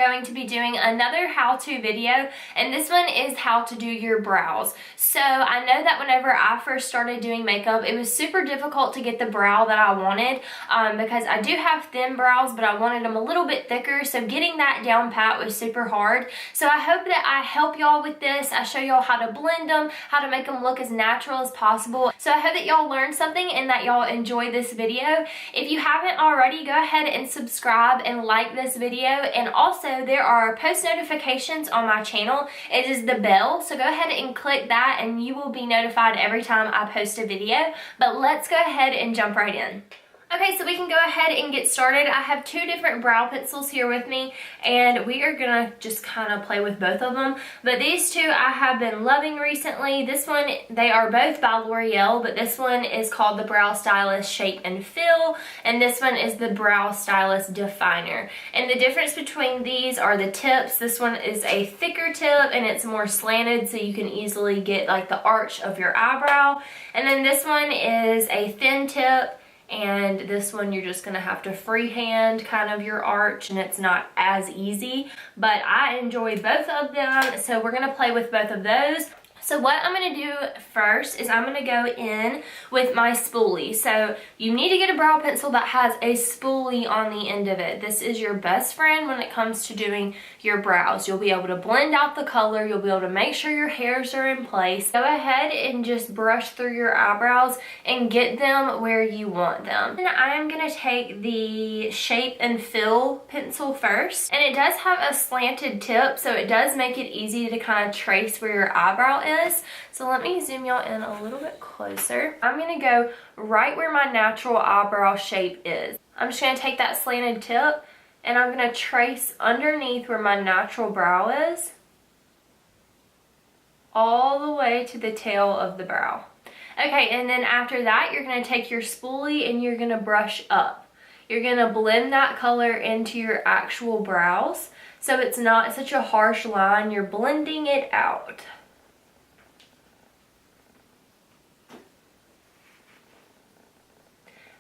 going to be doing another how-to video, and this one is how to do your brows. So I know that whenever I first started doing makeup, it was super difficult to get the brow that I wanted because I do have thin brows, but I wanted them a little bit thicker, so getting that down pat was super hard. So I hope that I help y'all with this. I show y'all how to blend them, how to make them look as natural as possible. So I hope that y'all learned something and that y'all enjoy this video. If you haven't already, go ahead and subscribe and like this video, and also there are post notifications on my channel. It is the bell, so go ahead and click that and you will be notified every time I post a video. But let's go ahead and jump right in. Okay, so we can go ahead and get started. I have two different brow pencils here with me, and we are gonna just kind of play with both of them. But these two I have been loving recently. This one, they are both by L'Oreal, but this one is called the Brow Stylist Shape and Fill, and this one is the Brow Stylist Definer. And the difference between these are the tips. This one is a thicker tip, and it's more slanted, so you can easily get like the arch of your eyebrow. And then this one is a thin tip, and this one you're just gonna have to freehand kind of your arch, and it's not as easy, but I enjoy both of them, so we're gonna play with both of those. So what I'm going to do first is I'm going to go in with my spoolie. So you need to get a brow pencil that has a spoolie on the end of it. This is your best friend when it comes to doing your brows. You'll be able to blend out the color. You'll be able to make sure your hairs are in place. Go ahead and just brush through your eyebrows and get them where you want them. And I'm going to take the Shape and Fill pencil first. And it does have a slanted tip, so it does make it easy to kind of trace where your eyebrow is. So let me zoom y'all in a little bit closer. I'm going to go right where my natural eyebrow shape is. I'm just going to take that slanted tip and I'm going to trace underneath where my natural brow is all the way to the tail of the brow. Okay, and then after that you're going to take your spoolie and you're going to brush up. You're going to blend that color into your actual brows so it's not such a harsh line. You're blending it out.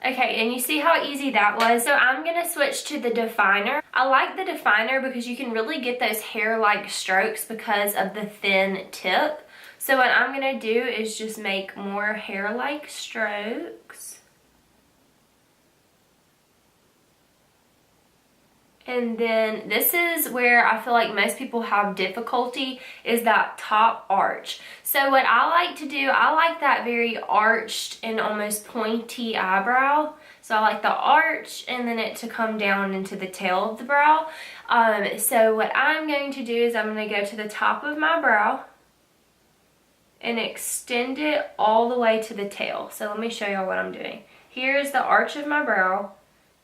Okay, and you see how easy that was? So I'm going to switch to the definer. I like the definer because you can really get those hair-like strokes because of the thin tip. So what I'm going to do is just make more hair-like strokes. And then this is where I feel like most people have difficulty, is that top arch. So what I like to do, I like that very arched and almost pointy eyebrow. So I like the arch and then it to come down into the tail of the brow. So what I'm going to do is I'm going to go to the top of my brow and extend it all the way to the tail. So let me show y'all what I'm doing. Here's the arch of my brow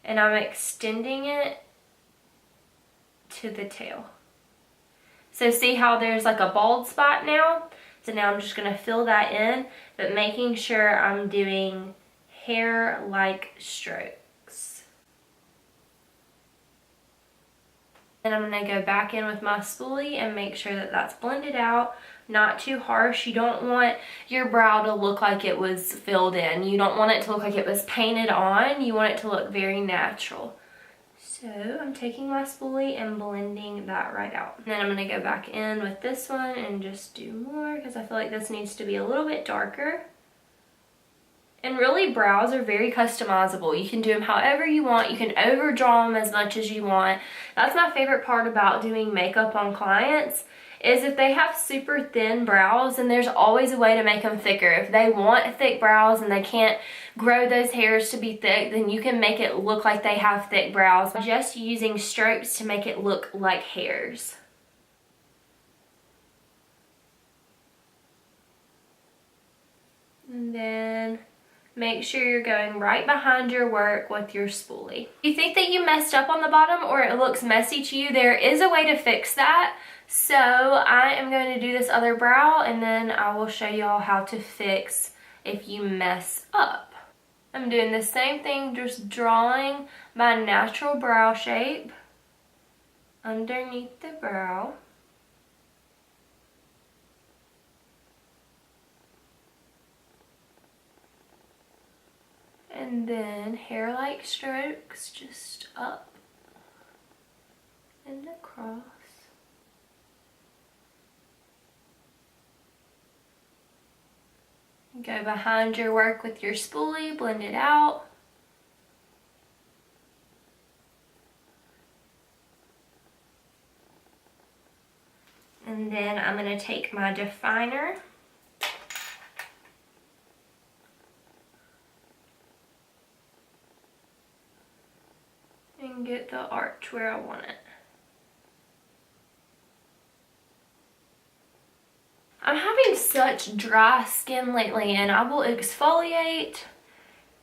and I'm extending it to the tail. So see how there's like a bald spot now? So now I'm just going to fill that in, but making sure I'm doing hair-like strokes. And I'm going to go back in with my spoolie and make sure that that's blended out, not too harsh. You don't want your brow to look like it was filled in. You don't want it to look like it was painted on. You want it to look very natural. So I'm taking my spoolie and blending that right out. And then I'm going to go back in with this one and just do more because I feel like this needs to be a little bit darker. And really, brows are very customizable. You can do them however you want. You can overdraw them as much as you want. That's my favorite part about doing makeup on clients, is if they have super thin brows, then there's always a way to make them thicker. If they want thick brows and they can't grow those hairs to be thick, then you can make it look like they have thick brows just using strokes to make it look like hairs. And then make sure you're going right behind your work with your spoolie. If you think that you messed up on the bottom or it looks messy to you, there is a way to fix that. So I am going to do this other brow and then I will show y'all how to fix if you mess up. I'm doing the same thing, just drawing my natural brow shape underneath the brow. And then hair-like strokes just up and across. Go behind your work with your spoolie, blend it out. And then I'm going to take my definer and get the arch where I want it. I'm having such dry skin lately, and I will exfoliate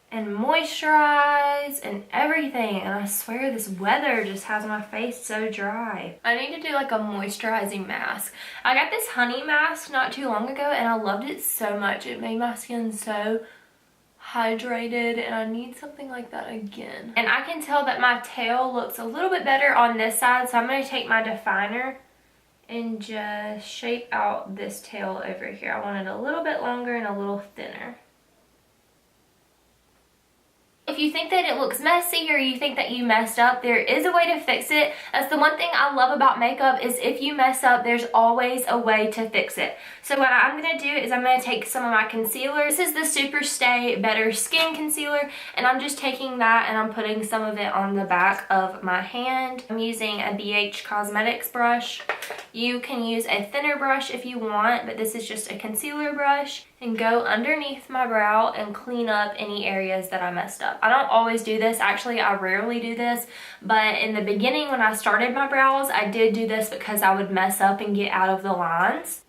and moisturize and everything, and I swear this weather just has my face so dry. I need to do like a moisturizing mask. I got this honey mask not too long ago and I loved it so much. It made my skin so hydrated, and I need something like that again. And I can tell that my tail looks a little bit better on this side, so I'm going to take my definer and just shape out this tail over here. I want it a little bit longer and a little thinner. If you think that it looks messy or you think that you messed up, there is a way to fix it. That's the one thing I love about makeup, is if you mess up, there's always a way to fix it. So what I'm going to do is I'm going to take some of my concealer. This is the Super Stay Better Skin Concealer, and I'm just taking that and I'm putting some of it on the back of my hand. I'm using a BH Cosmetics brush. You can use a thinner brush if you want, but this is just a concealer brush. And go underneath my brow and clean up any areas that I messed up. I don't always do this. Actually, I rarely do this. But in the beginning when I started my brows, I did do this because I would mess up and get out of the lines.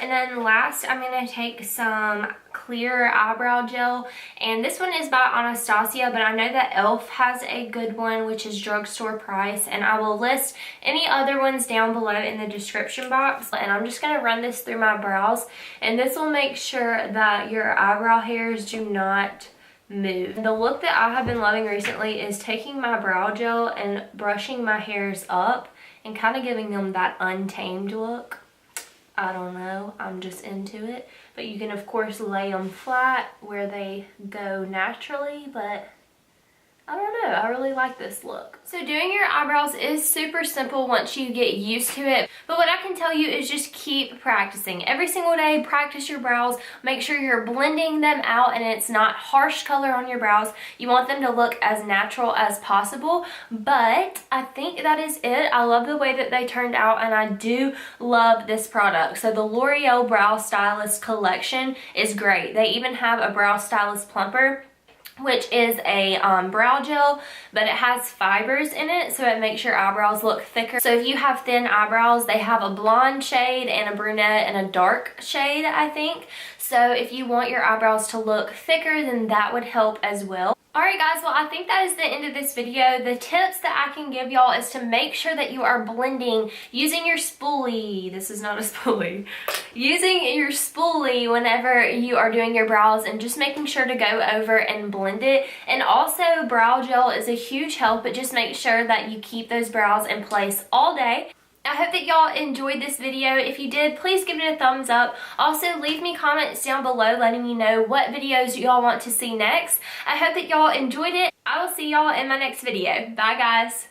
And then last, I'm going to take some clear eyebrow gel, and this one is by Anastasia, but I know that e.l.f. has a good one, which is drugstore price, and I will list any other ones down below in the description box. And I'm just going to run this through my brows, and this will make sure that your eyebrow hairs do not move. The look that I have been loving recently is taking my brow gel and brushing my hairs up and kind of giving them that untamed look. I don't know, I'm just into it. But you can of course lay them flat where they go naturally, but I don't know, I really like this look. So doing your eyebrows is super simple once you get used to it. But what I can tell you is just keep practicing. Every single day, practice your brows. Make sure you're blending them out and it's not harsh color on your brows. You want them to look as natural as possible. But I think that is it. I love the way that they turned out, and I do love this product. So the L'Oreal Brow Stylist collection is great. They even have a Brow Stylist Plumper, which is a brow gel, but it has fibers in it, so it makes your eyebrows look thicker. So if you have thin eyebrows, they have a blonde shade and a brunette and a dark shade, I think. So if you want your eyebrows to look thicker, then that would help as well. Alright guys, well I think that is the end of this video. The tips that I can give y'all is to make sure that you are blending using your spoolie. This is not a spoolie. Using your spoolie whenever you are doing your brows, and just making sure to go over and blend it. And also brow gel is a huge help, but just make sure that you keep those brows in place all day. I hope that y'all enjoyed this video. If you did, please give it a thumbs up. Also, leave me comments down below letting me know what videos y'all want to see next. I hope that y'all enjoyed it. I will see y'all in my next video. Bye, guys.